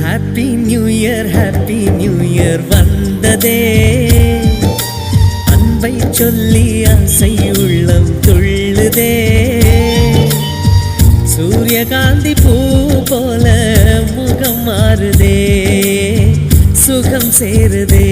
Happy new year வந்ததே, அன்பை சொல்லி ஆசை உள்ளம் துள்ளுதே. சூரியகாந்தி பூ போல முகம் மாறுதே, சுகம் சேருதே.